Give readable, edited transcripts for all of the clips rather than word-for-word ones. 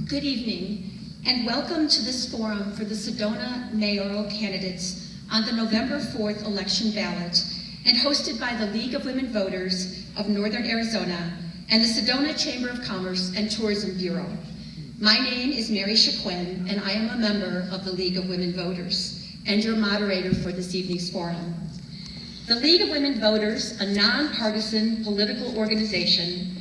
Good evening, and welcome to this forum for the Sedona Mayoral candidates on the November 4th election ballot, and hosted by the League of Women Voters of Northern Arizona and the Sedona Chamber of Commerce and Tourism Bureau. My name is Mary Shaquin, and I am a member of the League of Women Voters and your moderator for this evening's forum. The League of Women Voters, a nonpartisan political organization,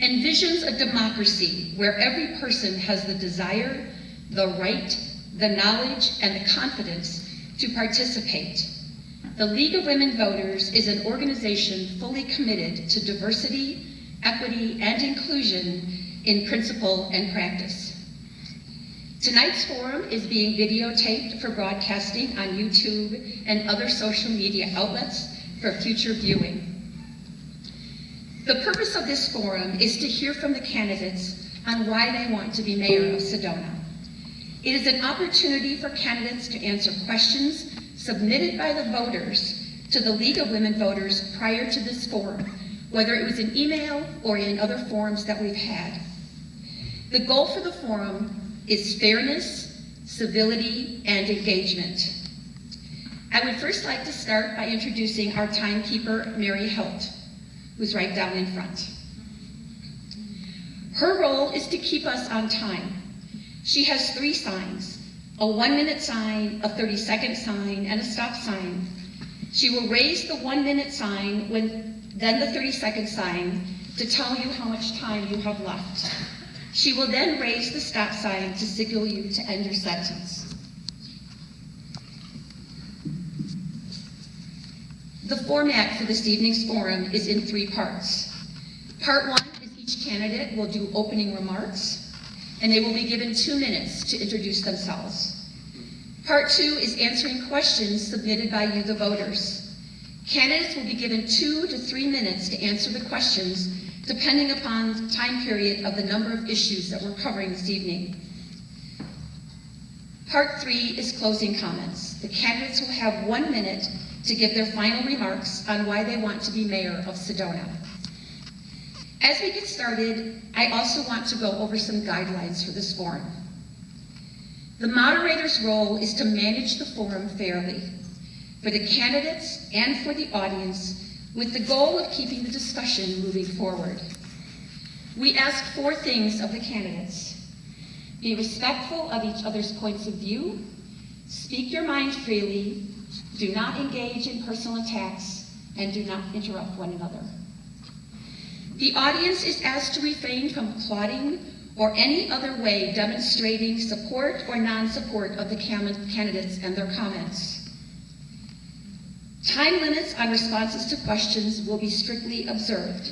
envisions a democracy where every person has the desire, the right, the knowledge, and the confidence to participate. The League of Women Voters is an organization fully committed to diversity, equity, and inclusion in principle and practice. Tonight's forum is being videotaped for broadcasting on YouTube and other social media outlets for future viewing. The purpose of this forum is to hear from the candidates on why they want to be mayor of Sedona. It is an opportunity for candidates to answer questions submitted by the voters to the League of Women Voters prior to this forum, whether it was in email or in other forums that we've had. The goal for the forum is fairness, civility, and engagement. I would first like to start by introducing our timekeeper, Mary Helt, who's right down in front. Her role is to keep us on time. She has 3 signs: a 1-minute sign, a 30-second sign, and a stop sign. She will raise the 1-minute sign, then the 30-second sign to tell you how much time you have left. She will then raise the stop sign to signal you to end your sentence. The format for this evening's forum is in 3 parts. Part 1 is each candidate will do opening remarks, and they will be given 2 minutes to introduce themselves. Part 2 is answering questions submitted by you, the voters. Candidates will be given 2 to 3 minutes to answer the questions, depending upon the time period of the number of issues that we're covering this evening. Part 3 is closing comments. The candidates will have 1 minute to give their final remarks on why they want to be mayor of Sedona. As we get started, I also want to go over some guidelines for this forum. The moderator's role is to manage the forum fairly for the candidates and for the audience, with the goal of keeping the discussion moving forward. We ask 4 things of the candidates: be respectful of each other's points of view, speak your mind freely, do not engage in personal attacks, and do not interrupt one another. The audience is asked to refrain from applauding or any other way demonstrating support or non-support of the candidates and their comments. Time limits on responses to questions will be strictly observed.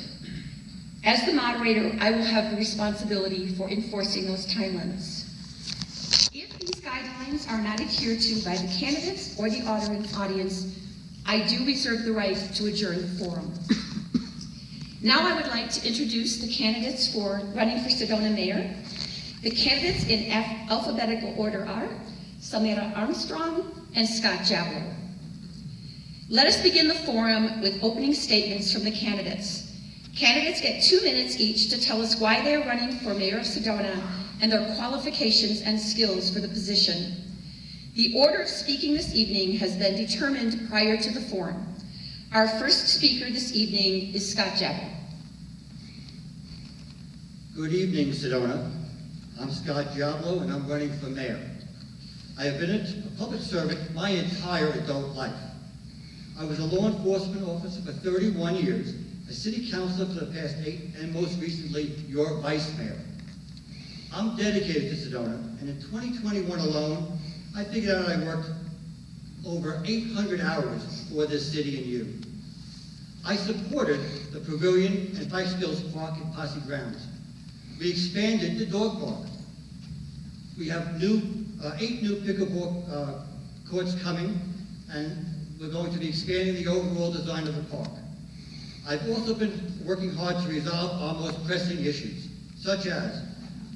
As the moderator, I will have the responsibility for enforcing those time limits. If these guidelines are not adhered to by the candidates or the audience, I do reserve the right to adjourn the forum. Now I would like to introduce the candidates for running for Sedona Mayor. The candidates in alphabetical order are Samira Armstrong and Scott Jablow. Let us begin the forum with opening statements from the candidates. Candidates get 2 minutes each to tell us why they are running for mayor of Sedona and their qualifications and skills for the position. The order of speaking this evening has been determined prior to the forum. Our first speaker this evening is Scott Jablow. Good evening, Sedona. I'm Scott Jablow, and I'm running for mayor. I have been a public servant my entire adult life. I was a law enforcement officer for 31 years, a city councilor for the past 8, and most recently, your vice mayor. I'm dedicated to Sedona, and in 2021 alone, I figured out I worked over 800 hours for this city and you. I supported the Pavilion and Bike Skills Park and Posse Grounds. We expanded the dog park. We have 8 new pickleball courts coming, and we're going to be expanding the overall design of the park. I've also been working hard to resolve our most pressing issues, such as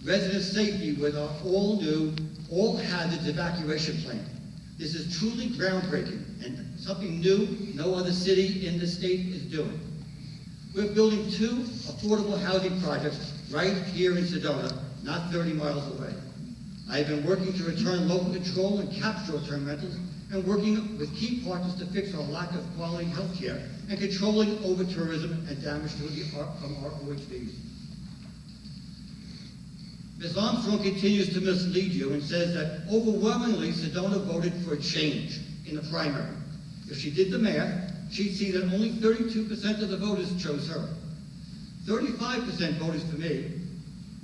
resident safety with our all-new, all-hazards evacuation plan. This is truly groundbreaking and something new no other city in the state is doing. We're building 2 affordable housing projects right here in Sedona not 30 miles away. I have been working to return local control and cap short-term rentals and working with key partners to fix our lack of quality health care and controlling over-tourism and damage from our OHVs. Ms. Armstrong continues to mislead you and says that overwhelmingly Sedona voted for a change in the primary. If she did the math, she'd see that only 32% of the voters chose her. 35% voted for me,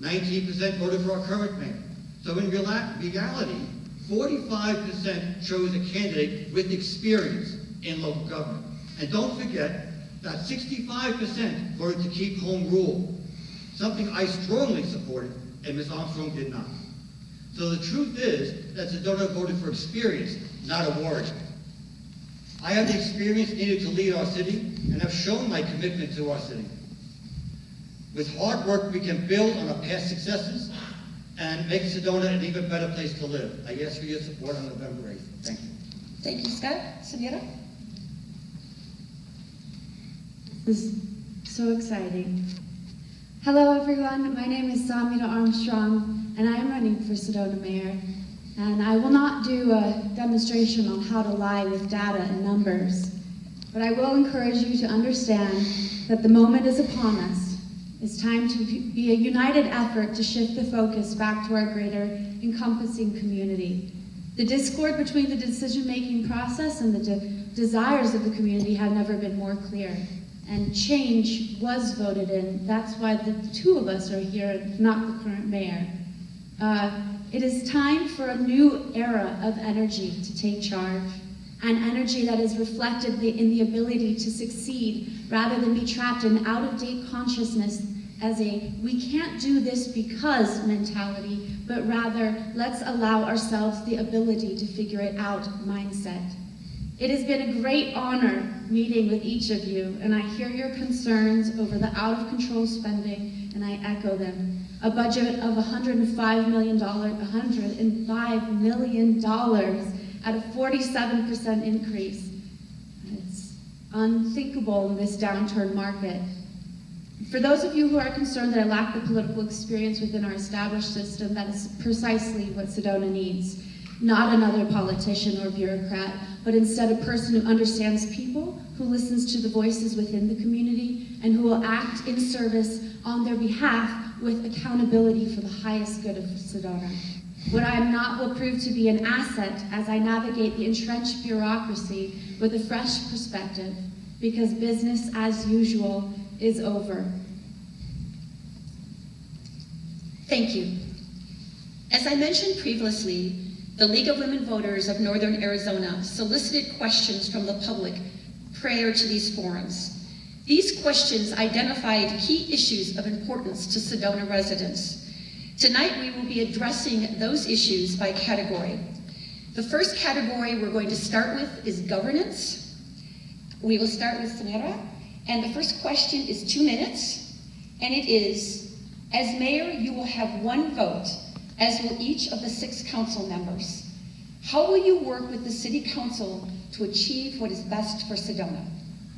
19% voted for our current mayor. So in reality, 45% chose a candidate with experience in local government. And don't forget that 65% voted to keep home rule, something I strongly supported, and Ms. Armstrong did not. So the truth is that Sedona voted for experience, not a warrior. I have the experience needed to lead our city and have shown my commitment to our city. With hard work, we can build on our past successes and make Sedona an even better place to live. I ask for your support on November 8th. Thank you. Thank you, Scott. Samira? This is so exciting. Hello everyone, my name is Samira Armstrong and I am running for Sedona Mayor. And I will not do a demonstration on how to lie with data and numbers, but I will encourage you to understand that the moment is upon us. It's time to be a united effort to shift the focus back to our greater encompassing community. The discord between the decision-making process and the desires of the community have never been more clear. And change was voted in. That's why the two of us are here, not the current mayor. It is time for a new era of energy to take charge, an energy that is reflected in the ability to succeed rather than be trapped in out-of-date consciousness as a we can't do this because mentality, but rather let's allow ourselves the ability to figure it out mindset. It has been a great honor meeting with each of you, and I hear your concerns over the out-of-control spending, and I echo them. A budget of $105 million at a 47% increase. It's unthinkable in this downturn market. For those of you who are concerned that I lack the political experience within our established system, that is precisely what Sedona needs. Not another politician or bureaucrat, but instead a person who understands people, who listens to the voices within the community, and who will act in service on their behalf with accountability for the highest good of Sedona. What I am not will prove to be an asset as I navigate the entrenched bureaucracy with a fresh perspective, because business as usual is over. Thank you. As I mentioned previously, the League of Women Voters of Northern Arizona solicited questions from the public prior to these forums. These questions identified key issues of importance to Sedona residents. Tonight we will be addressing those issues by category. The first category we're going to start with is governance. We will start with Samira, and the first question is 2 minutes, and it is, as mayor, you will have 1 vote, as will each of the 6 council members. How will you work with the city council to achieve what is best for Sedona?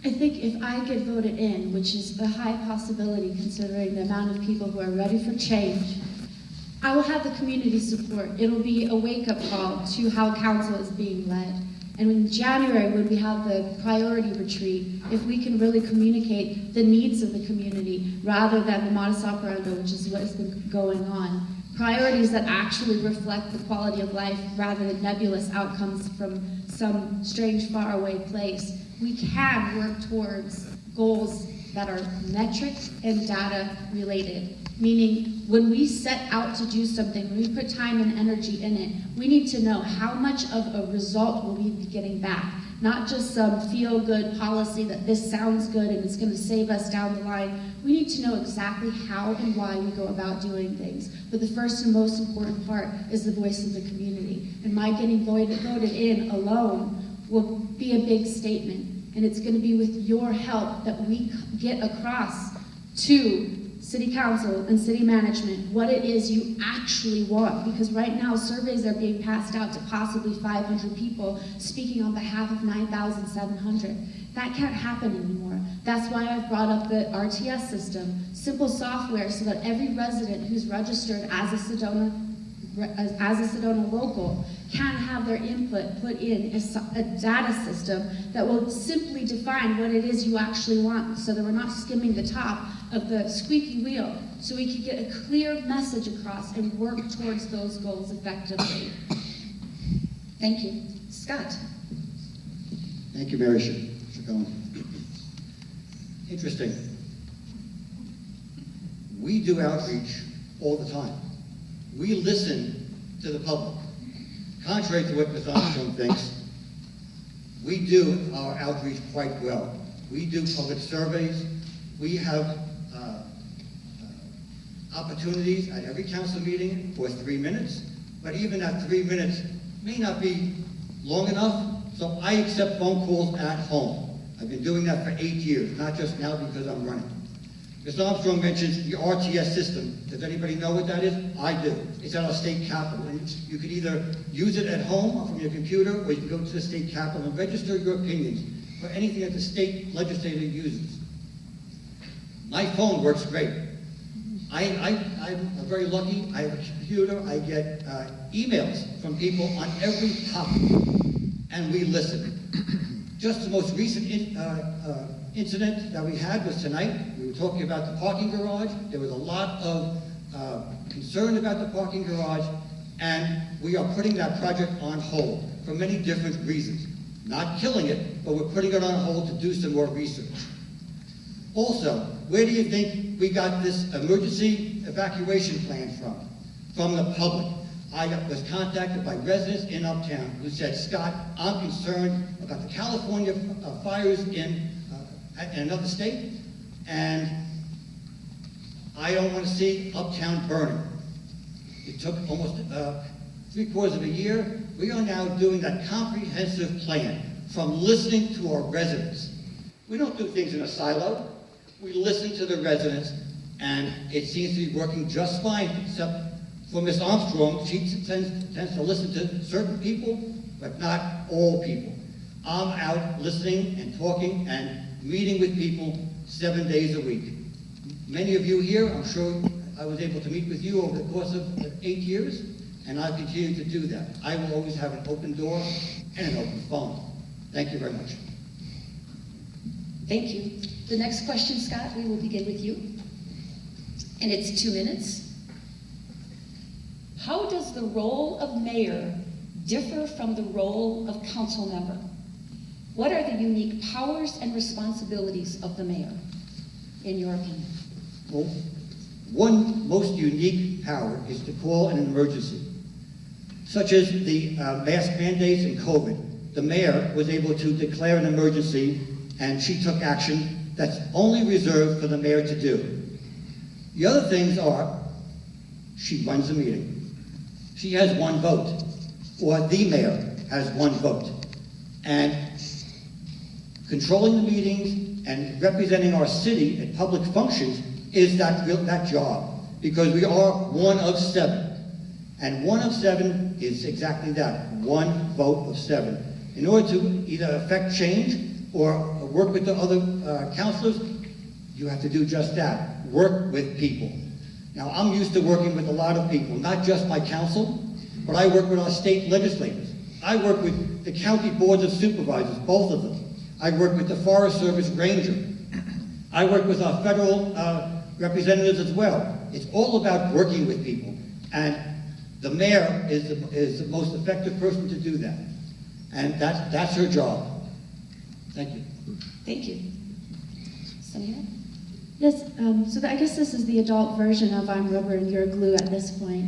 I think if I get voted in, which is a high possibility considering the amount of people who are ready for change, I will have the community support. It'll be a wake-up call to how council is being led. And in January, when we have the priority retreat, if we can really communicate the needs of the community rather than the modus operandi, which is what has been going on, priorities that actually reflect the quality of life rather than nebulous outcomes from some strange faraway place, we can work towards goals that are metric and data related. Meaning, when we set out to do something, when we put time and energy in it, we need to know how much of a result will we be getting back. Not just some feel-good policy that this sounds good and it's going to save us down the line. We need to know exactly how and why we go about doing things. But the first and most important part is the voice of the community. And my getting voted in alone will be a big statement. And it's going to be with your help that we get across to city council and city management what it is you actually want, because right now surveys are being passed out to possibly 500 people speaking on behalf of 9,700. That can't happen anymore. That's why I've brought up the RTS system, simple software so that every resident who's registered as a Sedona local can have their input put in a data system that will simply define what it is you actually want, so that we're not skimming the top of the squeaky wheel, so we can get a clear message across and work towards those goals effectively. Thank you. Scott? Thank you, Mary Chacon. Interesting. We do outreach all the time. We listen to the public. Contrary to what Ms. Armstrong thinks, we do our outreach quite well. We do public surveys. We have opportunities at every council meeting for 3 minutes, but even that 3 minutes may not be long enough, so I accept phone calls at home. I've been doing that for 8 years, not just now because I'm running. Ms. Armstrong mentions the RTS system. Does anybody know what that is? I do. It's at our state capitol. And you can either use it at home or from your computer, or you can go to the state capitol and register your opinions for anything that the state legislature uses. My phone works great. I'm very lucky. I have a computer. I get emails from people on every topic, and we listen. Just the most recent incident that we had was tonight. We were talking about the parking garage. There was a lot of concern about the parking garage, and we are putting that project on hold for many different reasons. Not killing it, but we're putting it on hold to do some more research. Also, where do you think we got this emergency evacuation plan from? From the public. I was contacted by residents in Uptown who said, Scott, I'm concerned about the California fires in another state, and I don't want to see Uptown burning. It took almost 3/4 of a year. We are now doing that comprehensive plan from listening to our residents. We don't do things in a silo. We listen to the residents, and it seems to be working just fine, except for Ms. Armstrong. She tends to listen to certain people, but not all people. I'm out listening and talking and meeting with people 7 days a week. Many of you here, I'm sure I was able to meet with you over the course of 8 years, and I'll continue to do that. I will always have an open door and an open phone. Thank you very much. Thank you. The next question, Scott, we will begin with you. And it's 2 minutes. How does the role of mayor differ from the role of council member? What are the unique powers and responsibilities of the mayor, in your opinion? Well, one most unique power is to call an emergency, such as the mask mandates and COVID. The mayor was able to declare an emergency, and she took action that's only reserved for the mayor to do. The other things are, she runs the meeting. She has one vote, or the mayor has one vote. And controlling the meetings and representing our city at public functions is that job, because we are one of 7. And 1 of 7 is exactly that, 1 vote of 7. In order to either affect change or work with the other councilors, you have to do just that, work with people. Now, I'm used to working with a lot of people, not just my council, but I work with our state legislators. I work with the county boards of supervisors, both of them. I work with the Forest Service ranger. I work with our federal representatives as well. It's all about working with people, and the mayor is the most effective person to do that, and that's her job. Thank you. Thank you. Samira? Yes, I guess this is the adult version of I'm rubber and you're glue at this point.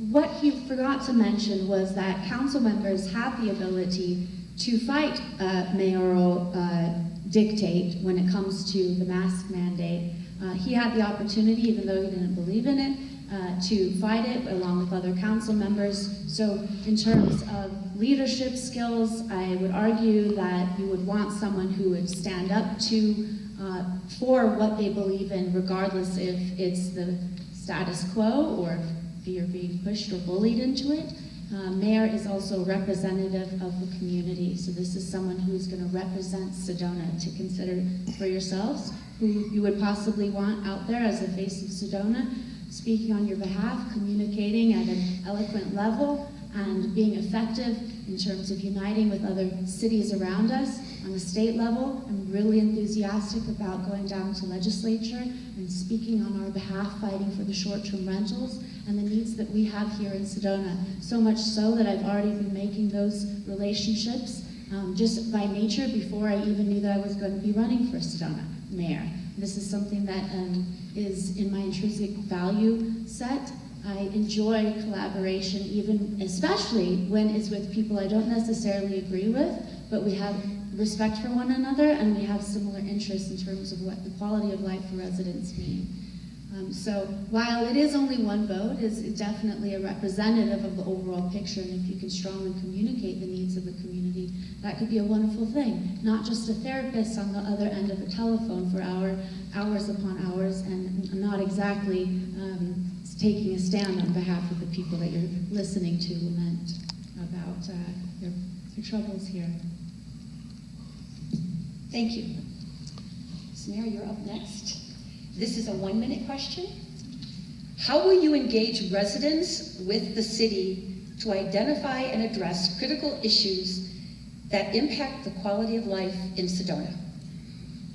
What he forgot to mention was that council members have the ability to fight mayoral dictate when it comes to the mask mandate. He had the opportunity, even though he didn't believe in it, to fight it along with other council members. So in terms of leadership skills, I would argue that you would want someone who would stand up to for what they believe in, regardless if it's the status quo or if you're being pushed or bullied into it. Mayor is also representative of the community, so this is someone who's going to represent Sedona. To consider for yourselves who you would possibly want out there as the face of Sedona, speaking on your behalf, communicating at an eloquent level, and being effective in terms of uniting with other cities around us. On the state level, I'm really enthusiastic about going down to legislature and speaking on our behalf, fighting for the short-term rentals and the needs that we have here in Sedona. So much so that I've already been making those relationships just by nature before I even knew that I was going to be running for Sedona mayor. This is something that is in my intrinsic value set. I enjoy collaboration, even especially when it's with people I don't necessarily agree with, but we have respect for one another and we have similar interests in terms of what the quality of life for residents mean. So while it is only one vote, it's definitely a representative of the overall picture, and if you can strongly communicate the needs of the community, that could be a wonderful thing. Not just a therapist on the other end of a telephone for hours upon hours, and not exactly taking a stand on behalf of the people that you're listening to lament about your troubles here. Thank you. Mayor, you're up next. This is a 1-minute question. How will you engage residents with the city to identify and address critical issues that impact the quality of life in Sedona?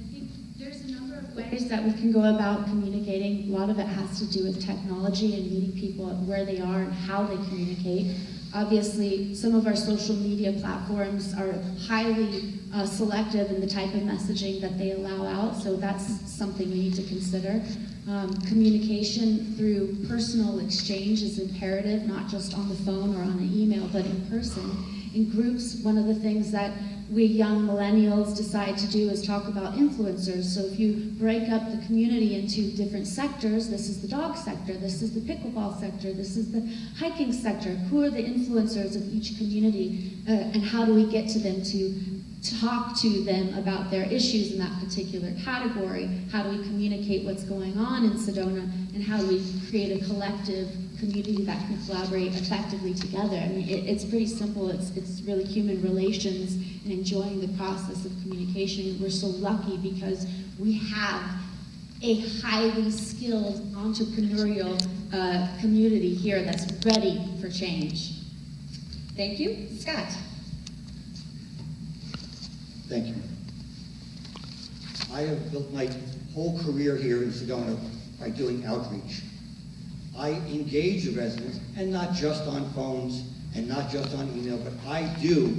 I think there's a number of ways that we can go about communicating. A lot of it has to do with technology and meeting people at where they are and how they communicate. Obviously, some of our social media platforms are highly selective in the type of messaging that they allow out, so that's something we need to consider. Communication through personal exchange is imperative, not just on the phone or on an email, but in person. In groups, one of the things that we young millennials decide to do is talk about influencers. So if you break up the community into different sectors, this is the dog sector, this is the pickleball sector, this is the hiking sector. Who are the influencers of each community, and how do we get to them to talk to them about their issues in that particular category? How do we communicate what's going on in Sedona, and how do we create a collective community that can collaborate effectively together? I mean, it's pretty simple. It's really human relations and enjoying the process of communication. We're so lucky because we have a highly skilled entrepreneurial community here that's ready for change. Thank you. Scott. Thank you. I have built my whole career here in Sedona by doing outreach. I engage the residents, and not just on phones and not just on email, but I do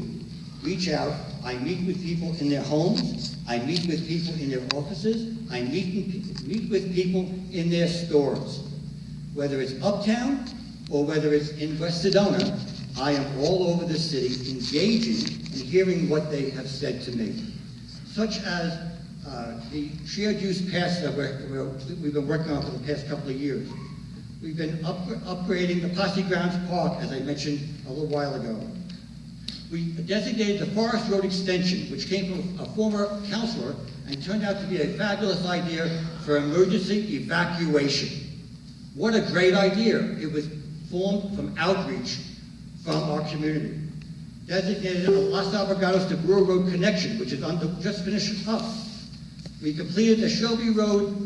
reach out. I meet with people in their homes. I meet with people in their offices. I meet with people in their stores. Whether it's uptown or whether it's in West Sedona, I am all over the city engaging and hearing what they have said to me. Such as the shared use pass that we've been working on for the past couple of years. We've been upgrading the Posse Grounds Park, as I mentioned a little while ago. We designated the Forest Road extension, which came from a former counselor and turned out to be a fabulous idea for emergency evacuation. What a great idea. It was formed from outreach from our community. Designated a Los Abogados to Brewer Road connection, which is just finished up. We completed the Shelby Road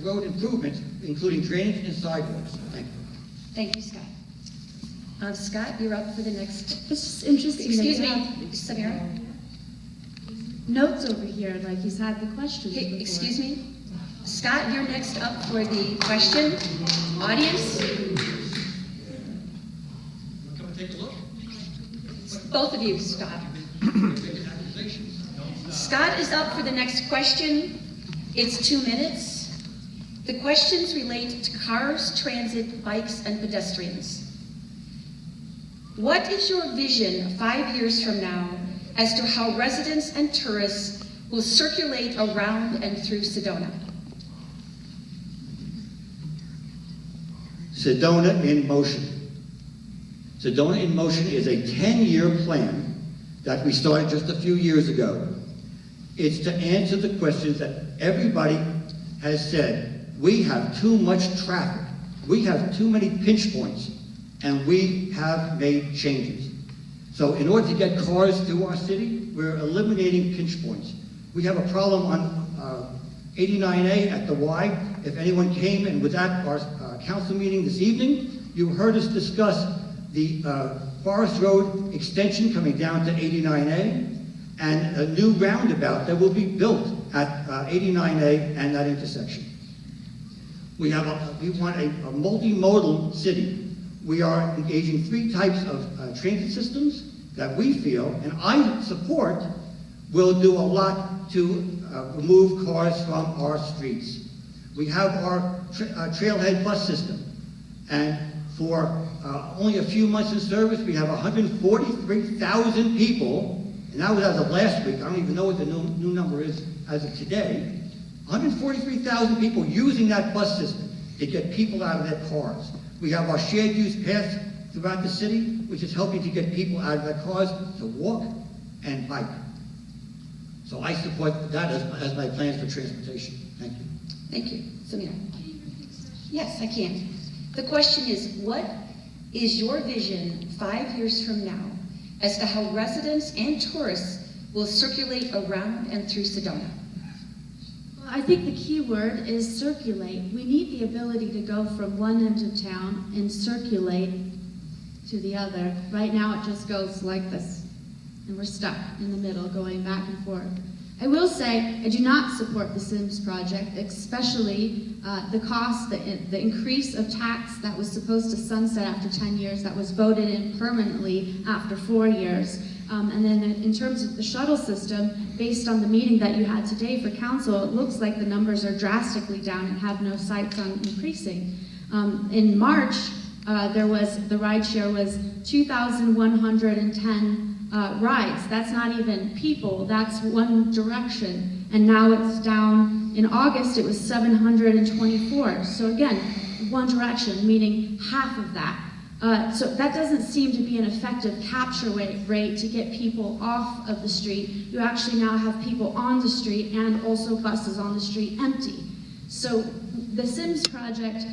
road improvements, including drainage and sidewalks. Thank you. Thank you, Scott. Scott, you're up for the next. It's just interesting. Excuse that you me, Samira. Notes over here, like he's had the questions Hey, before. excuse me. Scott, you're next up for the question. Audience, Come and take a look. both of you, Scott. Scott is up for the next question. It's 2 minutes. The questions relate to cars, transit, bikes, and pedestrians. What is your vision 5 years from now as to how residents and tourists will circulate around and through Sedona? Sedona in Motion. Sedona in Motion is a 10-year plan that we started just a few years ago. It's to answer the questions that everybody has said. We have too much traffic. We have too many pinch points, and we have made changes. So in order to get cars through our city, we're eliminating pinch points. We have a problem on 89A at the Y. If anyone came and was at our council meeting this evening, you heard us discuss the Forest Road extension coming down to 89A and a new roundabout that will be built at 89A and that intersection. We want a multimodal city. We are engaging 3 types of transit systems that we feel, and I support, will do a lot to remove cars from our streets. We have our trailhead bus system, and for only a few months in service, we have 143,000 people, and that was as of last week. I don't even know what the new number is as of today. 143,000 people using that bus system to get people out of their cars. We have our shared use paths throughout the city, which is helping to get people out of their cars to walk and bike. So I support that as my plans for transportation. Thank you. Thank you. Samira. Yes, I can. The question is, what is your vision 5 years from now as to how residents and tourists will circulate around and through Sedona? Well, I think the key word is circulate. We need the ability to go from one end of town and circulate to the other. Right now it just goes like this, and we're stuck in the middle going back and forth. I will say I do not support the Sims project, especially the cost, the increase of tax that was supposed to sunset after 10 years, that was voted in permanently after 4 years. And then in terms of the shuttle system, based on the meeting that you had today for council, it looks like the numbers are drastically down and have no sights on increasing. In March, the ride share was 2,110 rides. That's not even people, that's one direction. And now it's down, in August it was 724. So again, one direction, meaning half of that. So that doesn't seem to be an effective capture rate to get people off of the street. You actually now have people on the street and also buses on the street empty. So the Sims project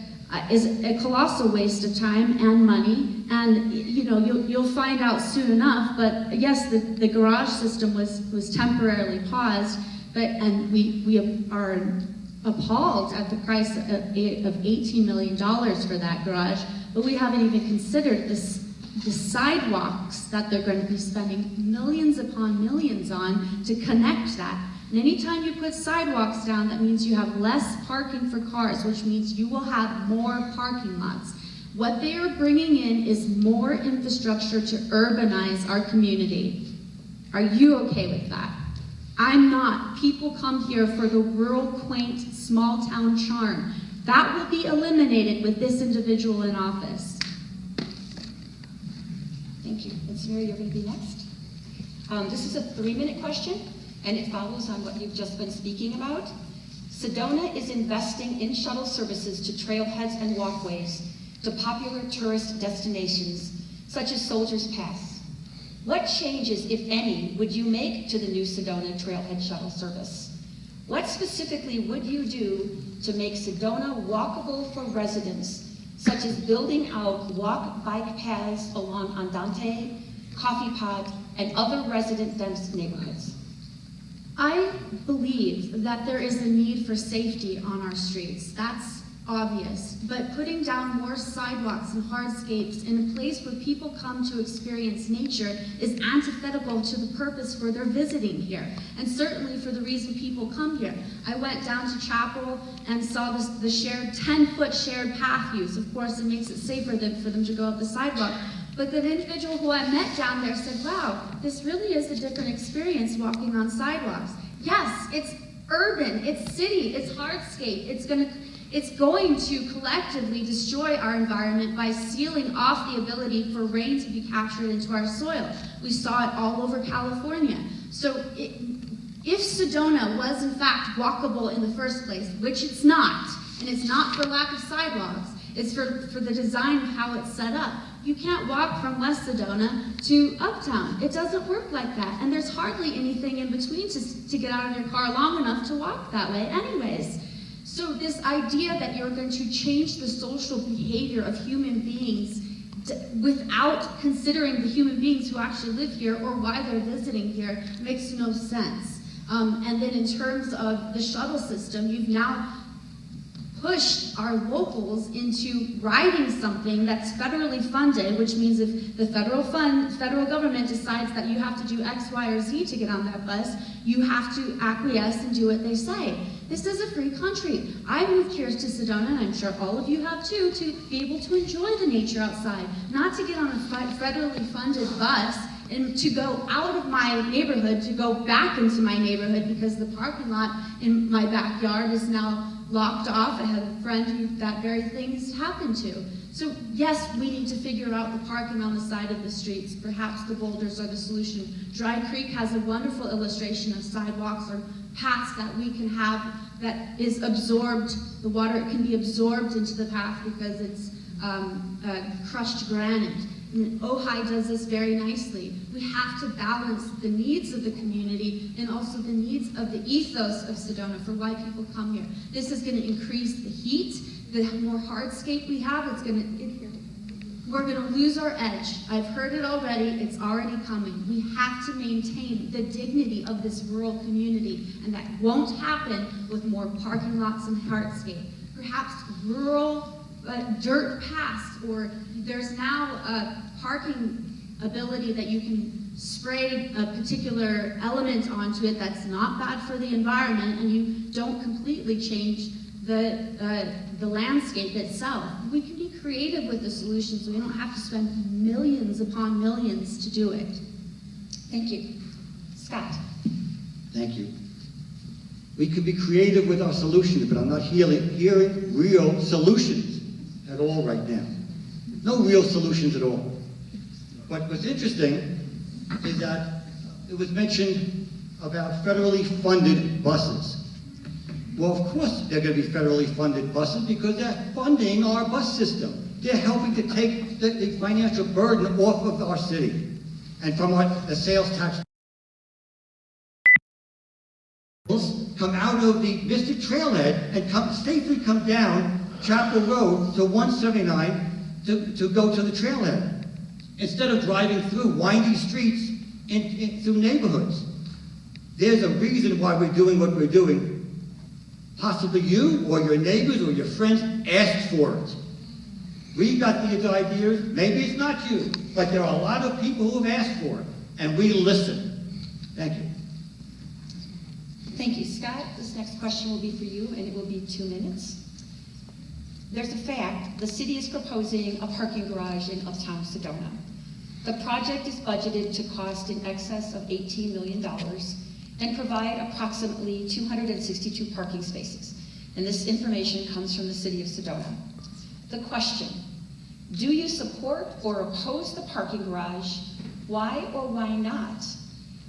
is a colossal waste of time and money, and you'll find out soon enough. But yes, the garage system was temporarily paused, and we are appalled at the price of $18 million for that garage. But we haven't even considered the sidewalks that they're going to be spending millions upon millions on to connect that. And anytime you put sidewalks down, that means you have less parking for cars, which means you will have more parking lots. What they are bringing in is more infrastructure to urbanize our community. Are you okay with that? I'm not. People come here for the rural, quaint, small town charm. That will be eliminated with this individual in office. Thank you. And Samira, you're going to be next. This is a 3-minute question, and it follows on what you've just been speaking about. Sedona is investing in shuttle services to trailheads and walkways to popular tourist destinations, such as Soldiers Pass. What changes, if any, would you make to the new Sedona trailhead shuttle service? What specifically would you do to make Sedona walkable for residents, such as building out walk-bike paths along Andante, Coffee Pot, and other resident-dense neighborhoods? I believe that there is a need for safety on our streets. That's obvious. But putting down more sidewalks and hardscapes in a place where people come to experience nature is antithetical to the purpose for their visiting here, and certainly for the reason people come here. I went down to Chapel and saw the shared 10-foot shared path use. Of course, it makes it safer for them to go up the sidewalk. But the individual who I met down there said, wow, this really is a different experience walking on sidewalks. Yes, it's urban, it's city, it's hardscape. It's going to collectively destroy our environment by sealing off the ability for rain to be captured into our soil. We saw it all over California. So if Sedona was in fact walkable in the first place, which it's not, and it's not for lack of sidewalks, It's for the design of how it's set up. You can't walk from West Sedona to Uptown. It doesn't work like that. And there's hardly anything in between to get out of your car long enough to walk that way anyways. So this idea that you're going to change the social behavior of human beings without considering the human beings who actually live here or why they're visiting here makes no sense. And then in terms of the shuttle system, you've now pushed our locals into riding something that's federally funded, which means if the federal government decides that you have to do X, Y, or Z to get on that bus, you have to acquiesce and do what they say. This is a free country. I moved here to Sedona, and I'm sure all of you have too, to be able to enjoy the nature outside, not to get on a federally funded bus and to go out of my neighborhood, to go back into my neighborhood because the parking lot in my backyard is now locked off. I have a friend who that very thing has happened to. So yes, we need to figure out the parking on the side of the streets. Perhaps the boulders are the solution. Dry Creek has a wonderful illustration of sidewalks or paths that we can have that is absorbed, the water can be absorbed into the path because it's crushed granite. And Ojai does this very nicely. We have to balance the needs of the community and also the needs of the ethos of Sedona for why people come here. This is going to increase the heat. The more hardscape we have, we're going to lose our edge. I've heard it already. It's already coming. We have to maintain the dignity of this rural community, and that won't happen with more parking lots and hardscape. Perhaps rural dirt paths, or there's now a parking ability that you can spray a particular element onto it that's not bad for the environment, and you don't completely change the landscape itself. We can be creative with the solutions, so we don't have to spend millions upon millions to do it. Thank you. Scott. Thank you. We could be creative with our solutions, but I'm not hearing real solutions at all right now. No real solutions at all. But what's interesting is that it was mentioned about federally funded buses. Well, of course they're going to be federally funded buses because they're funding our bus system. They're helping to take the financial burden off of our city and from the sales tax. Come out of the Mystic Trailhead and safely come down Chapel Road to 179 to go to the trailhead, instead of driving through windy streets through neighborhoods. There's a reason why we're doing what we're doing. Possibly you or your neighbors or your friends asked for it. We got these ideas, maybe it's not you, but there are a lot of people who have asked for it, and we listen. Thank you. Thank you, Scott. This next question will be for you, and it will be 2 minutes. There's a fact, the city is proposing a parking garage in Uptown Sedona. The project is budgeted to cost in excess of $18 million and provide approximately 262 parking spaces. And this information comes from the city of Sedona. The question, do you support or oppose the parking garage? Why or why not?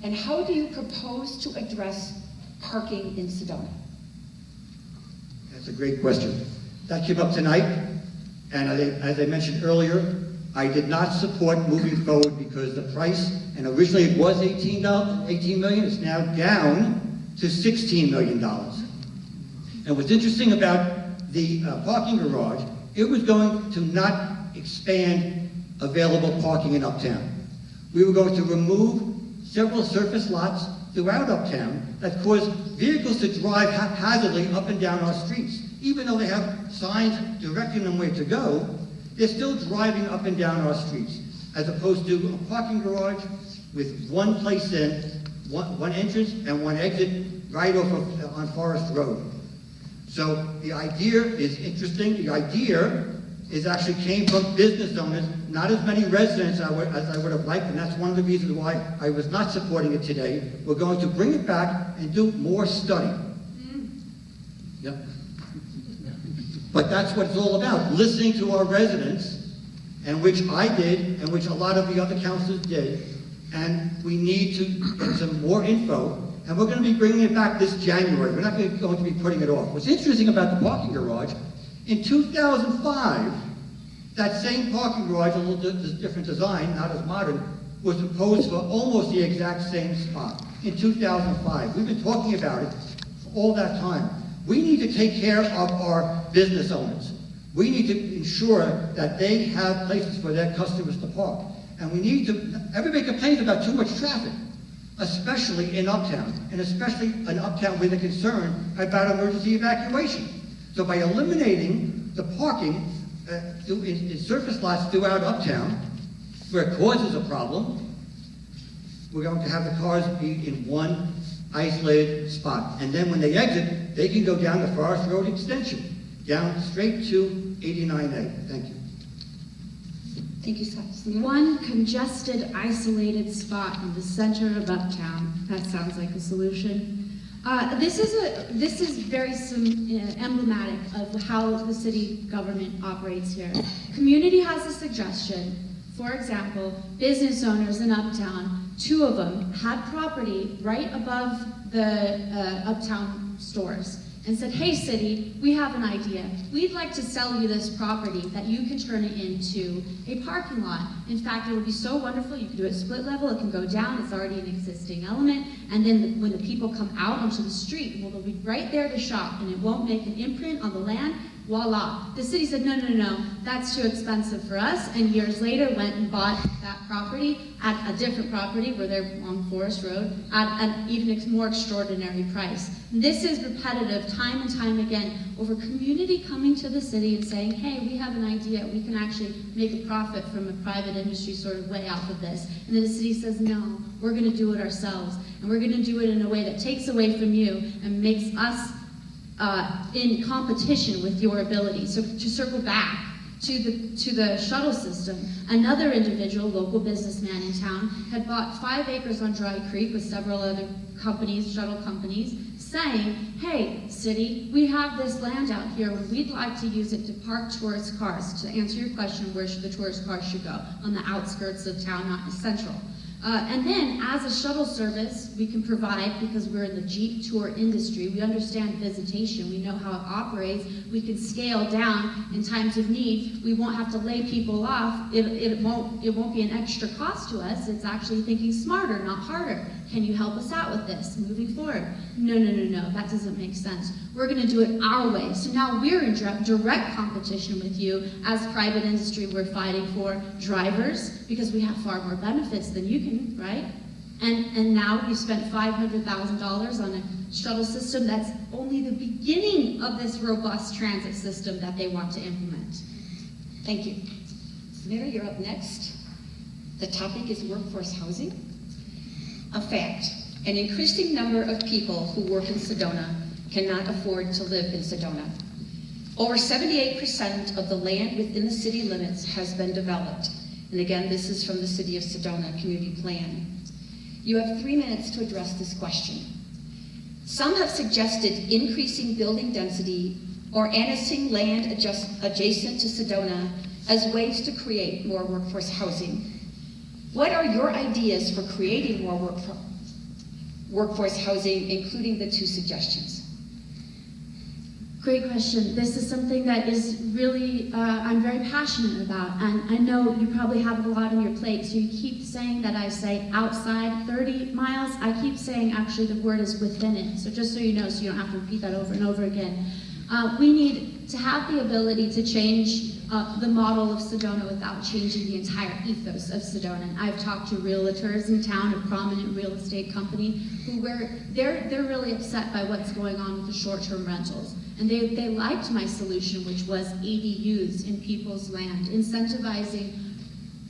And how do you propose to address parking in Sedona? That's a great question. That came up tonight, and as I mentioned earlier, I did not support moving forward because the price, and originally it was $18 million, it's now down to $16 million. And what's interesting about the parking garage, it was going to not expand available parking in Uptown. We were going to remove several surface lots throughout Uptown that cause vehicles to drive haphazardly up and down our streets. Even though they have signs directing them where to go, they're still driving up and down our streets, as opposed to a parking garage with one place in, one entrance and one exit right off of, on Forest Road. So the idea is interesting. The idea is actually came from business owners, not as many residents as I would have liked, and that's one of the reasons why I was not supporting it today. We're going to bring it back and do more study. Yep. But that's what it's all about, listening to our residents, and which I did, and which a lot of the other councilors did, and we need to get some more info, and we're going to be bringing it back this January. We're not going to be putting it off. What's interesting about the parking garage In 2005, that same parking garage, a little different design, not as modern, was imposed for almost the exact same spot in 2005. We've been talking about it for all that time. We need to take care of our business owners. We need to ensure that they have places for their customers to park. And we need to, everybody complains about too much traffic, especially in Uptown, and especially in Uptown with a concern about emergency evacuation. So by eliminating the parking in surface lots throughout Uptown, where it causes a problem, we're going to have the cars be in one isolated spot. And then when they exit, they can go down the Forest Road extension, down straight to 89A. Thank you. Thank you, Scott. One congested, isolated spot in the center of Uptown. That sounds like a solution. This is very emblematic of how the city government operates here. Community has a suggestion. For example, business owners in Uptown, 2 of them had property right above the Uptown stores and said, hey city, we have an idea. We'd like to sell you this property that you can turn it into a parking lot. In fact, it would be so wonderful, you can do it split level, it can go down, it's already an existing element, and then when the people come out onto the street, well, they'll be right there to shop, and it won't make an imprint on the land. Voila. The city said, no, no, no, no, that's too expensive for us, and years later went and bought that property at a different property where they're on Forest Road at an even more extraordinary price. This is repetitive time and time again over community coming to the city and saying, hey, we have an idea, we can actually make a profit from a private industry sort of way off of this. And then the city says, no, we're going to do it ourselves, and we're going to do it in a way that takes away from you and makes us in competition with your ability. So to circle back to the shuttle system, another individual, local businessman in town, had bought 5 acres on Dry Creek with several other companies, shuttle companies, saying, hey, city, we have this land out here, we'd like to use it to park tourist cars. To answer your question, where should the tourist cars should go? On the outskirts of town, not in central. And then, as a shuttle service, we can provide, because we're in the Jeep tour industry, we understand visitation, we know how it operates, we can scale down in times of need, we won't have to lay people off, it won't be an extra cost to us, it's actually thinking smarter, not harder. Can you help us out with this, moving forward? No, no, no, no, that doesn't make sense. We're gonna do it our way. So now we're in direct competition with you. As private industry, we're fighting for drivers because we have far more benefits than you can, right? And now we've spent $500,000 on a shuttle system that's only the beginning of this robust transit system that they want to implement. Thank you. Mary, you're up next. The topic is workforce housing. A fact, an increasing number of people who work in Sedona cannot afford to live in Sedona. Over 78% of the land within the city limits has been developed. And again, this is from the City of Sedona Community Plan. You have 3 minutes to address this question. Some have suggested increasing building density or annexing land adjacent to Sedona as ways to create more workforce housing. What are your ideas for creating more workforce housing, including the 2 suggestions? Great question. This is something that is really, I'm very passionate about, and I know you probably have a lot on your plate, so you keep saying that I say outside 30 miles. I keep saying actually the word is within it, so just so you know, so you don't have to repeat that over and over again. We need to have the ability to change the model of Sedona without changing the entire ethos of Sedona. And I've talked to realtors in town, a prominent real estate company, they're really upset by what's going on with the short-term rentals. And they liked my solution, which was ADUs in people's land, incentivizing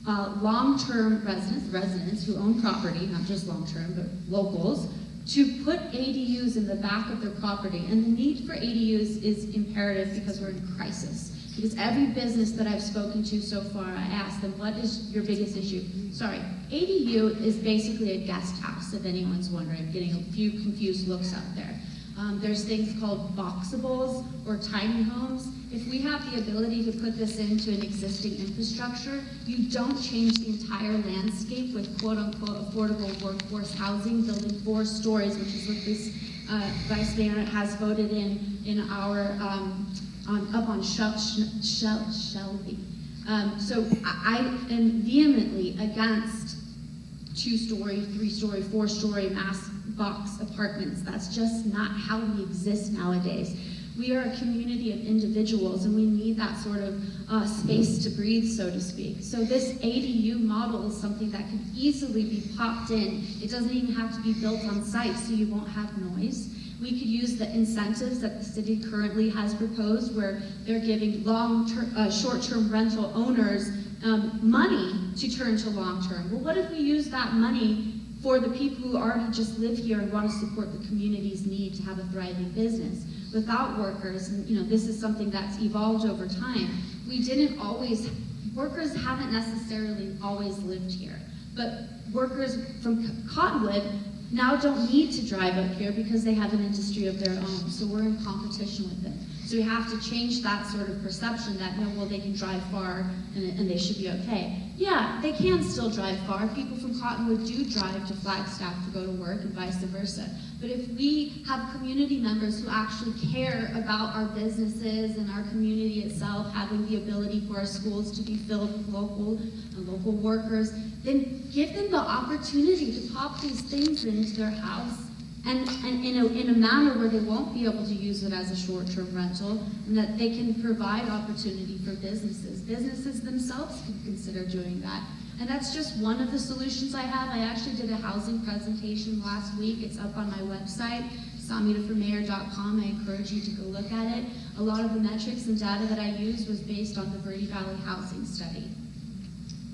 long-term residents who own property, not just long-term, but locals, to put ADUs in the back of their property. And the need for ADUs is imperative because we're in crisis. Because every business that I've spoken to so far, I ask them, what is your biggest issue? Sorry, ADU is basically a guest house, if anyone's wondering. I'm getting a few confused looks out there. There's things called boxables or tiny homes. If we have the ability to put this into an existing infrastructure, you don't change the entire landscape with quote-unquote affordable workforce housing, building 4 stories, which is what this Vice Mayor has voted in our up on Shelby. So I am vehemently against 2-story, 3-story, 4-story mass box apartments. That's just not how we exist nowadays. We are a community of individuals, and we need that sort of space to breathe, so to speak. So this ADU model is something that could easily be popped in. It doesn't even have to be built on site, so you won't have noise. We could use the incentives that the city currently has proposed, where they're giving short-term rental owners money to turn to long-term. Well, what if we use that money for the people who already just live here and want to support the community's need to have a thriving business without workers? And this is something that's evolved over time. Workers haven't necessarily always lived here, but workers from Cottonwood now don't need to drive up here because they have an industry of their own, so we're in competition with them. So we have to change that sort of perception that, no, well, they can drive far and they should be okay. Yeah, they can still drive far. People from Cottonwood do drive to Flagstaff to go to work and vice versa. But if we have community members who actually care about our businesses and our community itself, having the ability for our schools to be filled with local workers, then give them the opportunity to pop these things into their house and in a manner where they won't be able to use it as a short-term rental, and that they can provide opportunity for businesses. Businesses themselves can consider doing that. And that's just one of the solutions I have. I actually did a housing presentation last week. It's up on my website, samitaformayor.com. I encourage you to go look at it. A lot of the metrics and data that I used was based on the Verde Valley Housing Study.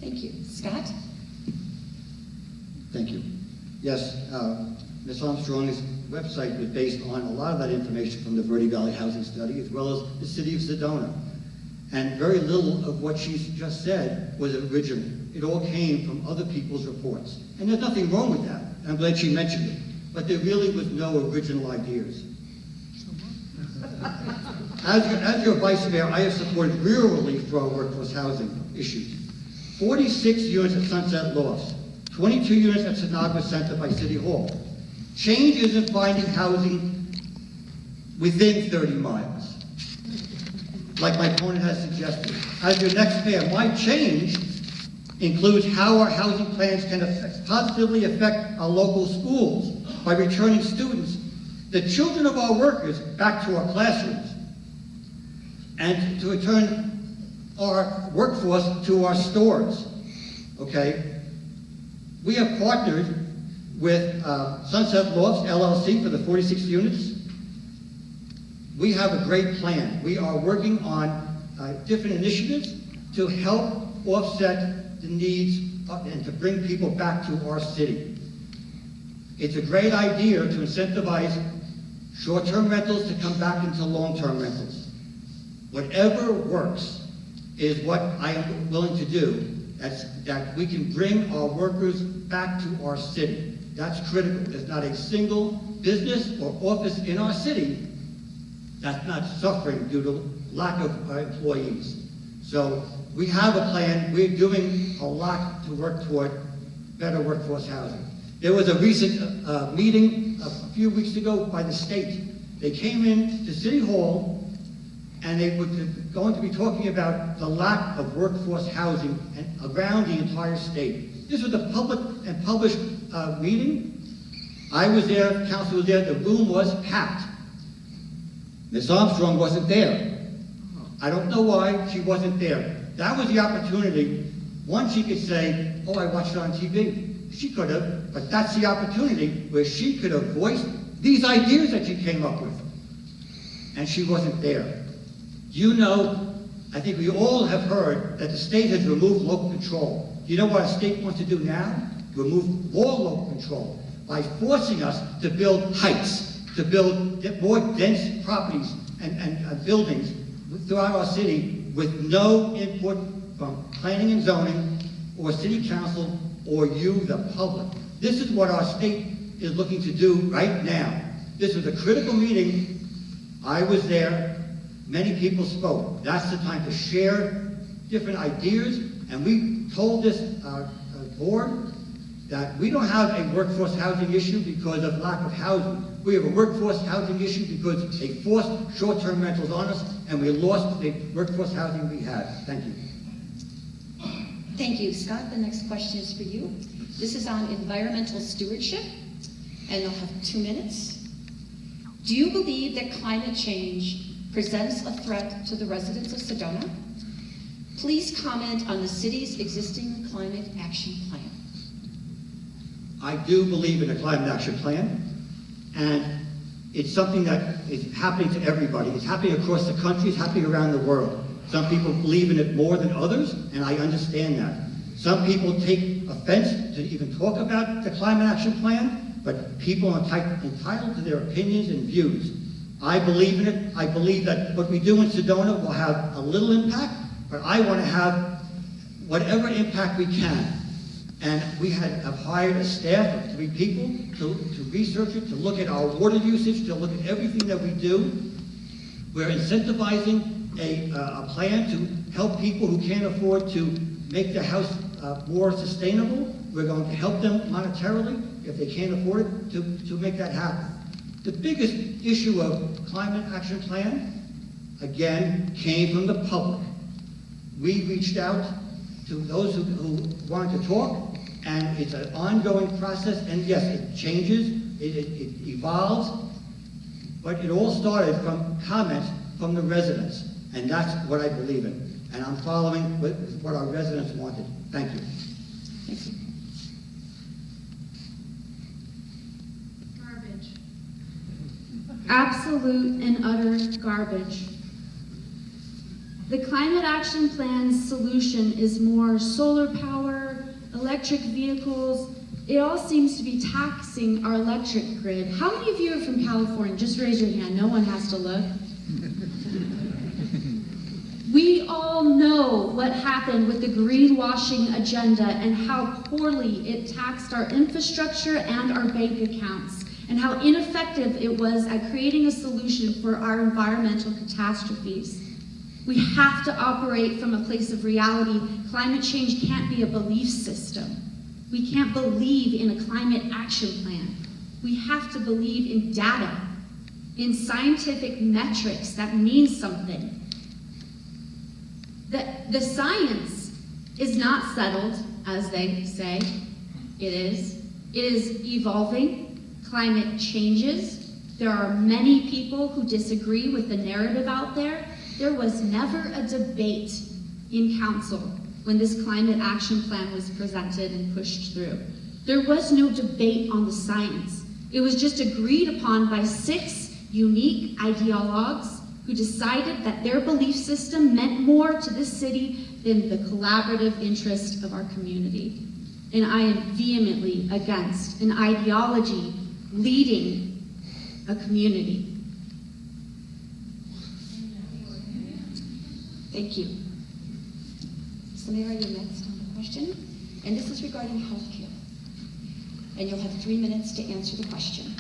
Thank you. Scott? Thank you. Yes, Ms. Armstrong's website was based on a lot of that information from the Verde Valley Housing Study, as well as the city of Sedona. And very little of what she's just said was original. It all came from other people's reports. And there's nothing wrong with that. I'm glad she mentioned it. But there really was no original ideas. As your vice mayor, I have supported real relief for our workforce housing issues. 46 units at Sunset Lofts, 22 units at Sinagua Center by City Hall. Change isn't finding housing within 30 miles, like my opponent has suggested. As your next mayor, my change includes how our housing plans can positively affect our local schools by returning students, the children of our workers, back to our classrooms, and to return our workforce to our stores, okay? We have partnered with Sunset Lofts LLC for the 46 units. We have a great plan. We are working on different initiatives to help offset the needs and to bring people back to our city. It's a great idea to incentivize short-term rentals to come back into long-term rentals. Whatever works is what I am willing to do, that we can bring our workers back to our city. That's critical. There's not a single business or office in our city that's not suffering due to lack of employees. So we have a plan. We're doing a lot to work toward better workforce housing. There was a recent meeting a few weeks ago by the state. They came in to City Hall and they were going to be talking about the lack of workforce housing around the entire state. This was a public and published meeting. I was there, the council was there, the room was packed. Ms. Armstrong wasn't there. I don't know why she wasn't there. That was the opportunity. One, she could say, oh, I watched it on TV. She could have, but that's the opportunity where she could have voiced these ideas that she came up with. And she wasn't there. You know, I think we all have heard that the state has removed local control. You know what a state wants to do now? Remove more local control by forcing us to build heights, to build more dense properties and buildings throughout our city with no input from planning and zoning or city council or you, the public. This is what our state is looking to do right now. This was a critical meeting. I was there. Many people spoke. That's the time to share different ideas. And we told this board that we don't have a workforce housing issue because of lack of housing. We have a workforce housing issue because they forced short-term rentals on us, and we lost the workforce housing we had. Thank you. Thank you, Scott. The next question is for you. This is on environmental stewardship, and you'll have 2 minutes. Do you believe that climate change presents a threat to the residents of Sedona? Please comment on the city's existing climate action plan. I do believe in a climate action plan, and it's something that is happening to everybody. It's happening across the country, it's happening around the world. Some people believe in it more than others, and I understand that. Some people take offense to even talk about the climate action plan, but people are entitled to their opinions and views. I believe in it. I believe that what we do in Sedona will have a little impact, but I want to have whatever impact we can. And we have hired a staff of 3 people to research it, to look at our water usage, to look at everything that we do. We're incentivizing a plan to help people who can't afford to make their house more sustainable. We're going to help them monetarily, if they can't afford it, to make that happen. The biggest issue of climate action plan, again, came from the public. We reached out to those who wanted to talk, and it's an ongoing process, and yes, it changes, it evolves, but it all started from comments from the residents, and that's what I believe in. And I'm following what our residents wanted. Thank you. Thank you. Garbage. Absolute and utter garbage. The Climate Action Plan's solution is more solar power, electric vehicles. It all seems to be taxing our electric grid. How many of you are from California? Just raise your hand. No one has to look. We all know what happened with the greenwashing agenda and how poorly it taxed our infrastructure and our bank accounts, and how ineffective it was at creating a solution for our environmental catastrophes. We have to operate from a place of reality. Climate change can't be a belief system. We can't believe in a climate action plan. We have to believe in data, in scientific metrics that mean something. The science is not settled, as they say. It is. It is evolving. Climate changes. There are many people who disagree with the narrative out there. There was never a debate in council when this climate action plan was presented and pushed through. There was no debate on the science. It was just agreed upon by 6 unique ideologues who decided that their belief system meant more to this city than the collaborative interest of our community. And I am vehemently against an ideology leading a community. Thank you. Samira, you're next on the question. And this is regarding health care. And you'll have 3 minutes to answer the question.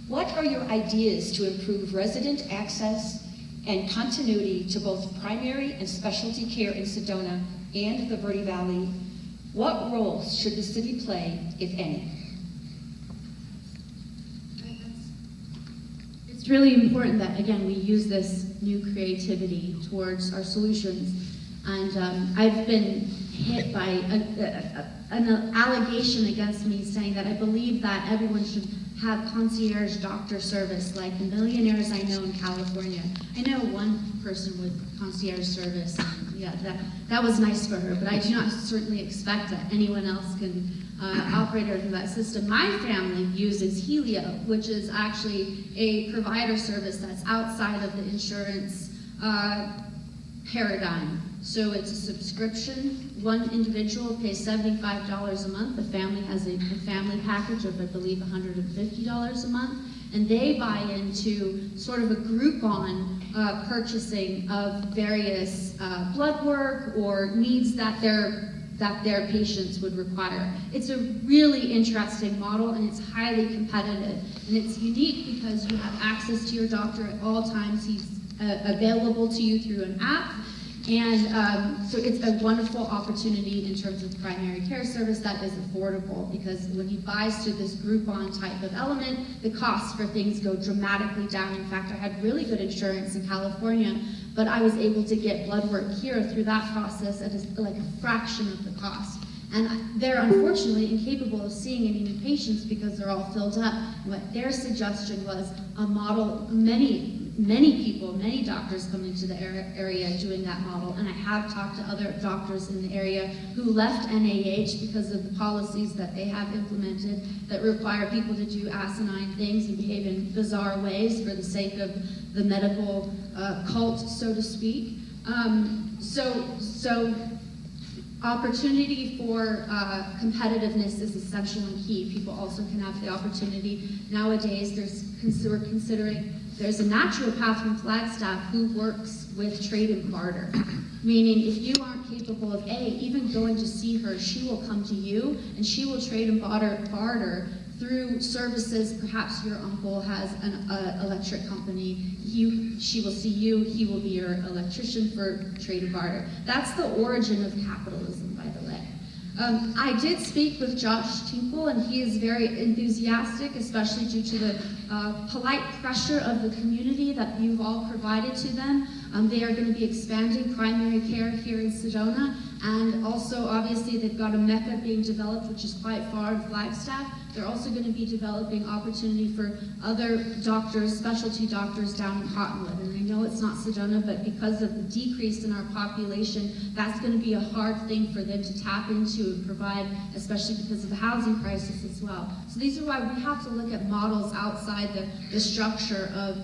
What are your ideas to improve resident access and continuity to both primary and specialty care in Sedona and the Verde Valley? What roles should the city play, if any? It's really important that, again, we use this new creativity towards our solutions. And I've been hit by an allegation against me saying that I believe that everyone should have concierge doctor service like the millionaires I know in California. I know one person with concierge service, and yeah, that was nice for her, but I do not certainly expect that anyone else can operate under that system. My family uses Helio, which is actually a provider service that's outside of the insurance paradigm. So it's a subscription. One individual pays $75 a month. The family has a family package of, I believe, $150 a month. And they buy into sort of a Groupon purchasing of various blood work or needs that their patients would require. It's a really interesting model, and it's highly competitive. And it's unique because you have access to your doctor at all times. He's available to you through an app. And so it's a wonderful opportunity in terms of primary care service that is affordable, because when he buys through this Groupon type of element, the costs for things go dramatically down. In fact, I had really good insurance in California, but I was able to get blood work here through that process at like a fraction of the cost. And they're unfortunately incapable of seeing any new patients because they're all filled up. What their suggestion was a model. Many doctors come into the area doing that model, and I have talked to other doctors in the area who left NAH because of the policies that they have implemented that require people to do asinine things and behave in bizarre ways for the sake of the medical cult, so to speak. So opportunity for competitiveness is essential and key. People also can have the opportunity. Nowadays, we're considering there's a naturopath from Flagstaff who works with trade and barter, meaning if you aren't capable of even going to see her, she will come to you and she will trade and barter through services. Perhaps your uncle has an electric company. She will see you, he will be your electrician for trade and barter. That's the origin of capitalism, by the way. I did speak with Josh Tinkle, and he is very enthusiastic, especially due to the polite pressure of the community that you've all provided to them. They are going to be expanding primary care here in Sedona, and also obviously they've got a mecca being developed, which is quite far in Flagstaff. They're also going to be developing opportunity for other doctors, specialty doctors down in Cottonwood. And I know it's not Sedona, but because of the decrease in our population, that's going to be a hard thing for them to tap into and provide, especially because of the housing crisis as well. So these are why we have to look at models outside the structure of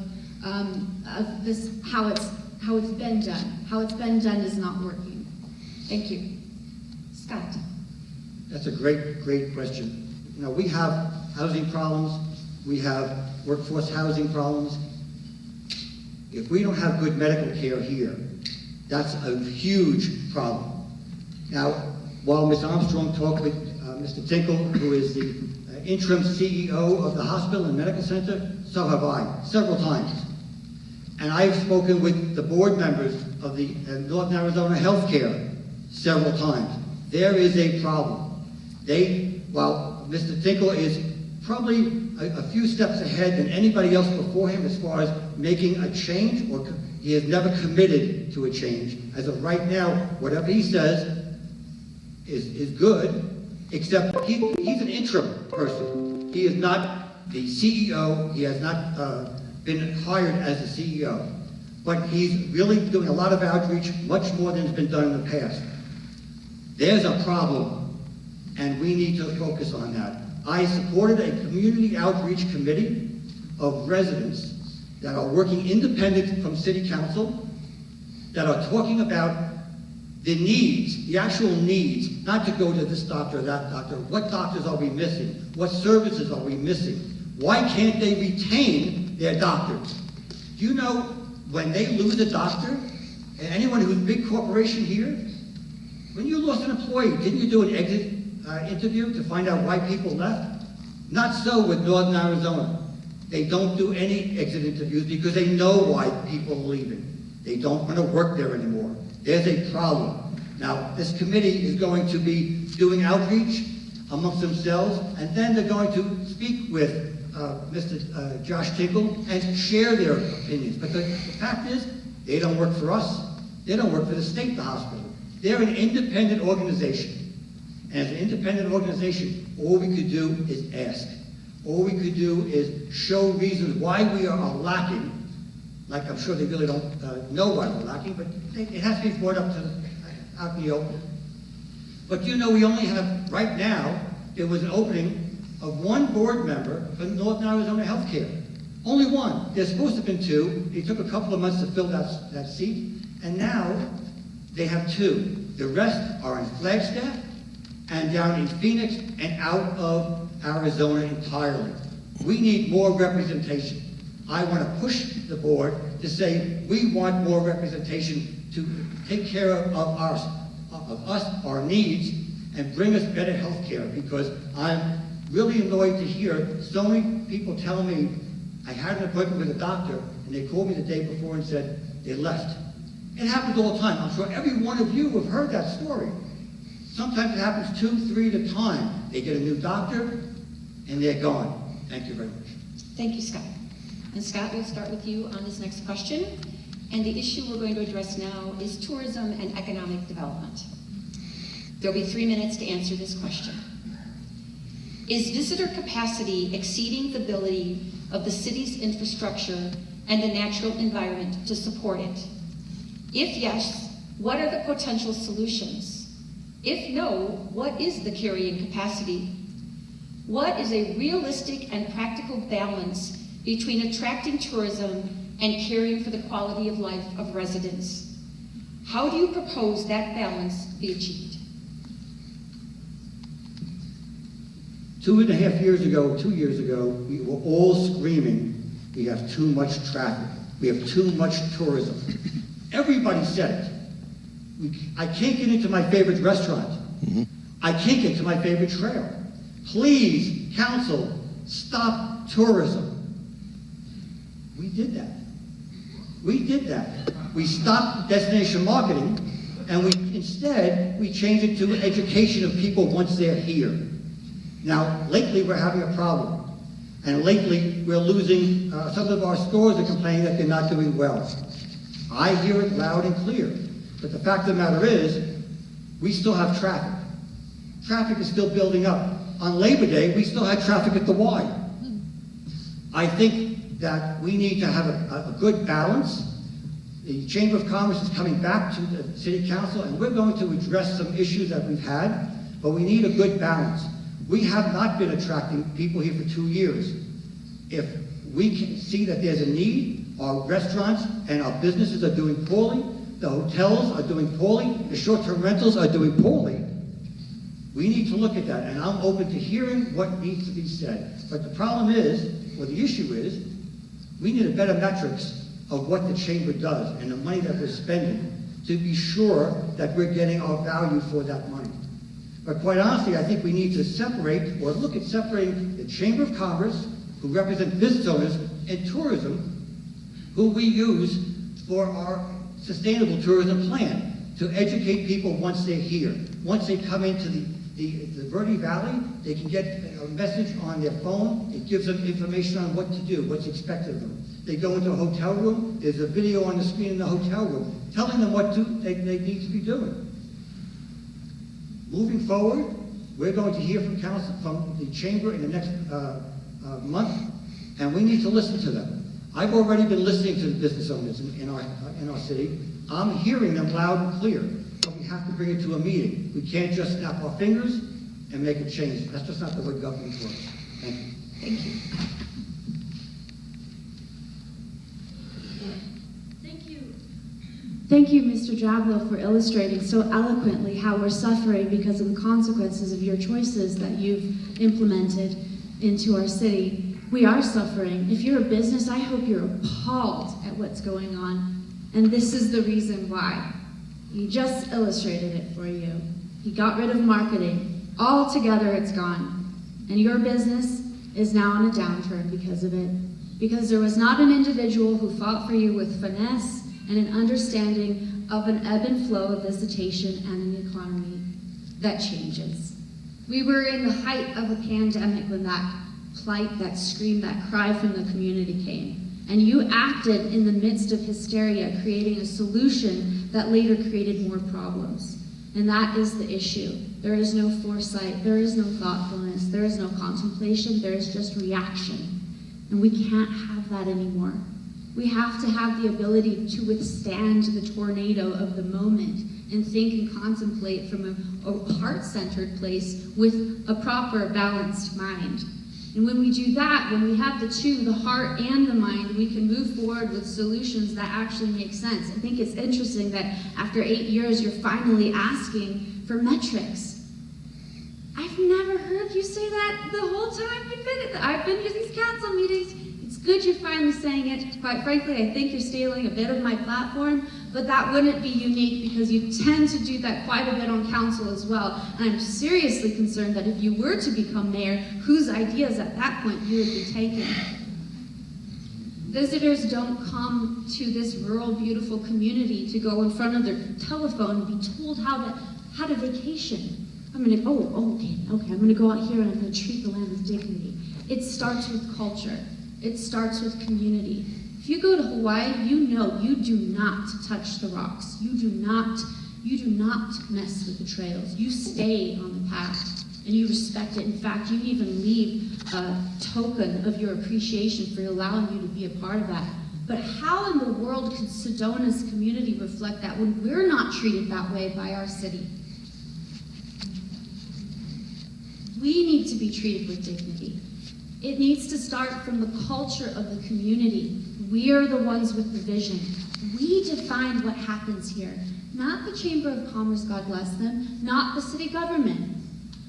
this, how it's been done. How it's been done is not working. Thank you. Scott. That's a great question. You know, we have housing problems, we have workforce housing problems. If we don't have good medical care here, that's a huge problem. Now, while Ms. Armstrong talked with Mr. Tinkle, who is the interim CEO of the hospital and medical center, so have I, several times. And I've spoken with the board members of the Northern Arizona Healthcare several times. There is a problem. While Mr. Tinkle is probably a few steps ahead than anybody else before him as far as making a change, or he has never committed to a change. As of right now, whatever he says is good, except he's an interim person. He is not the CEO. He has not been hired as the CEO. But he's really doing a lot of outreach, much more than has been done in the past. There's a problem, and we need to focus on that. I supported a community outreach committee of residents that are working independent from city council, that are talking about the needs, the actual needs, not to go to this doctor or that doctor. What doctors are we missing? What services are we missing? Why can't they retain their doctors? Do you know when they lose a doctor, and anyone who's a big corporation here, when you lost an employee, didn't you do an exit interview to find out why people left? Not so with Northern Arizona. They don't do any exit interviews because they know why people are leaving. They don't want to work there anymore. There's a problem. Now, this committee is going to be doing outreach amongst themselves, and then they're going to speak with Mr. Josh Tinkle and share their opinions. But the fact is, they don't work for us. They don't work for the state, the hospital. They're an independent organization. And as an independent organization, all we could do is ask. All we could do is show reasons why we are lacking. Like, I'm sure they really don't know why we're lacking, but it has to be brought up out in the open. But you know, we only have, right now, there was an opening of one board member for Northern Arizona Healthcare. Only one. There's supposed to have been two. It took a couple of months to fill that seat, and now they have two. The rest are in Flagstaff and down in Phoenix and out of Arizona entirely. We need more representation. I want to push the board to say we want more representation to take care of us, our needs, and bring us better health care, because I'm really annoyed to hear so many people tell me I had an appointment with a doctor and they called me the day before and said they left. It happens all the time. I'm sure every one of you have heard that story. Sometimes it happens 2, 3 at a time. They get a new doctor, and they're gone. Thank you very much. Thank you, Scott. And Scott, we'll start with you on this next question. And the issue we're going to address now is tourism and economic development. There'll be 3 minutes to answer this question. Is visitor capacity exceeding the ability of the city's infrastructure and the natural environment to support it? If yes, what are the potential solutions? If no, what is the carrying capacity? What is a realistic and practical balance between attracting tourism and caring for the quality of life of residents? How do you propose that balance be achieved? 2.5 years ago, 2 years ago, we were all screaming, we have too much traffic, we have too much tourism. Everybody said it. I can't get into my favorite restaurant. I can't get to my favorite trail. Please, council, stop tourism. We did that. We did that. We stopped destination marketing, and instead we changed it to education of people once they're here. Now, lately we're having a problem, and lately we're losing, some of our stores are complaining that they're not doing well. I hear it loud and clear, but the fact of the matter is, we still have traffic. Traffic is still building up. On Labor Day, we still had traffic at the Y. I think that we need to have a good balance. The Chamber of Commerce is coming back to the City Council, and we're going to address some issues that we've had, but we need a good balance. We have not been attracting people here for 2 years. If we can see that there's a need, our restaurants and our businesses are doing poorly, the hotels are doing poorly, the short-term rentals are doing poorly, we need to look at that, and I'm open to hearing what needs to be said. But the problem is, or the issue is, we need a better metrics of what the chamber does and the money that we're spending to be sure that we're getting our value for that money. But quite honestly, I think we need to separate, or look at separating the Chamber of Commerce, who represent business owners, and tourism, who we use for our sustainable tourism plan, to educate people once they're here. Once they come into the Verde Valley, they can get a message on their phone. It gives them information on what to do, what's expected of them. They go into a hotel room, there's a video on the screen in the hotel room, telling them what they need to be doing. Moving forward, we're going to hear from council, from the chamber in the next month, and we need to listen to them. I've already been listening to the business owners in our city. I'm hearing them loud and clear, but we have to bring it to a meeting. We can't just snap our fingers and make a change. That's just not the way government works. Thank you. Thank you. Thank you, Mr. Jablow, for illustrating so eloquently how we're suffering because of the consequences of your choices that you've implemented into our city. We are suffering. If you're a business, I hope you're appalled at what's going on. And this is the reason why. He just illustrated it for you. He got rid of marketing. Altogether, it's gone. And your business is now in a downturn because of it. Because there was not an individual who fought for you with finesse and an understanding of an ebb and flow of visitation and an economy that changes. We were in the height of a pandemic when that plight, that scream, that cry from the community came. And you acted in the midst of hysteria, creating a solution that later created more problems. And that is the issue. There is no foresight, there is no thoughtfulness, there is no contemplation, there is just reaction. And we can't have that anymore. We have to have the ability to withstand the tornado of the moment and think and contemplate from a heart-centered place with a proper, balanced mind. And when we do that, when we have the two, the heart and the mind, we can move forward with solutions that actually make sense. I think it's interesting that after 8 years, you're finally asking for metrics. I've never heard you say that the whole time you've been I've been to these council meetings. It's good you're finally saying it. Quite frankly, I think you're stealing a bit of my platform, but that wouldn't be unique because you tend to do that quite a bit on council as well. And I'm seriously concerned that if you were to become mayor, whose ideas at that point you would be taking. Visitors don't come to this rural, beautiful community to go in front of their telephone and be told how to vacation. I'm gonna, okay, I'm gonna go out here and I'm gonna treat the land with dignity. It starts with culture. It starts with community. If you go to Hawaii, you know you do not touch the rocks. You do not mess with the trails. You stay on the path and you respect it. In fact, you even leave a token of your appreciation for allowing you to be a part of that. But how in the world could Sedona's community reflect that when we're not treated that way by our city? We need to be treated with dignity. It needs to start from the culture of the community. We are the ones with the vision. We define what happens here. Not the Chamber of Commerce, God bless them, not the city government.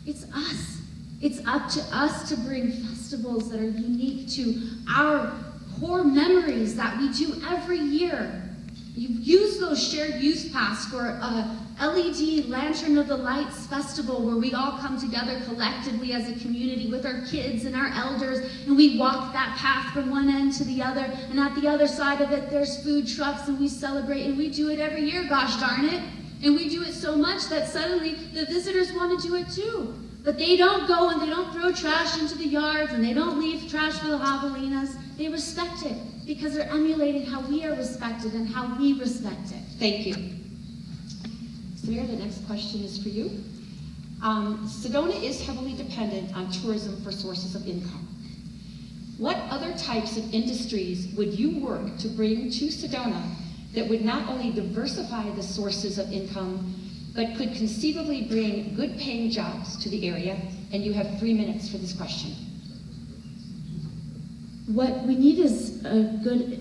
It's us. It's up to us to bring festivals that are unique to our core memories that we do every year. You use those shared youth pass for a LED Lantern of the Lights festival where we all come together collectively as a community with our kids and our elders, and we walk that path from one end to the other, and at the other side of it there's food trucks, and we celebrate, and we do it every year, gosh darn it. And we do it so much that suddenly the visitors want to do it too. But they don't go and they don't throw trash into the yards, and they don't leave trash for the javelinas. They respect it because they're emulating how we are respected and how we respect it. Thank you. Samir, the next question is for you. Sedona is heavily dependent on tourism for sources of income. What other types of industries would you work to bring to Sedona that would not only diversify the sources of income, but could conceivably bring good-paying jobs to the area? And you have 3 minutes for this question. What we need is a good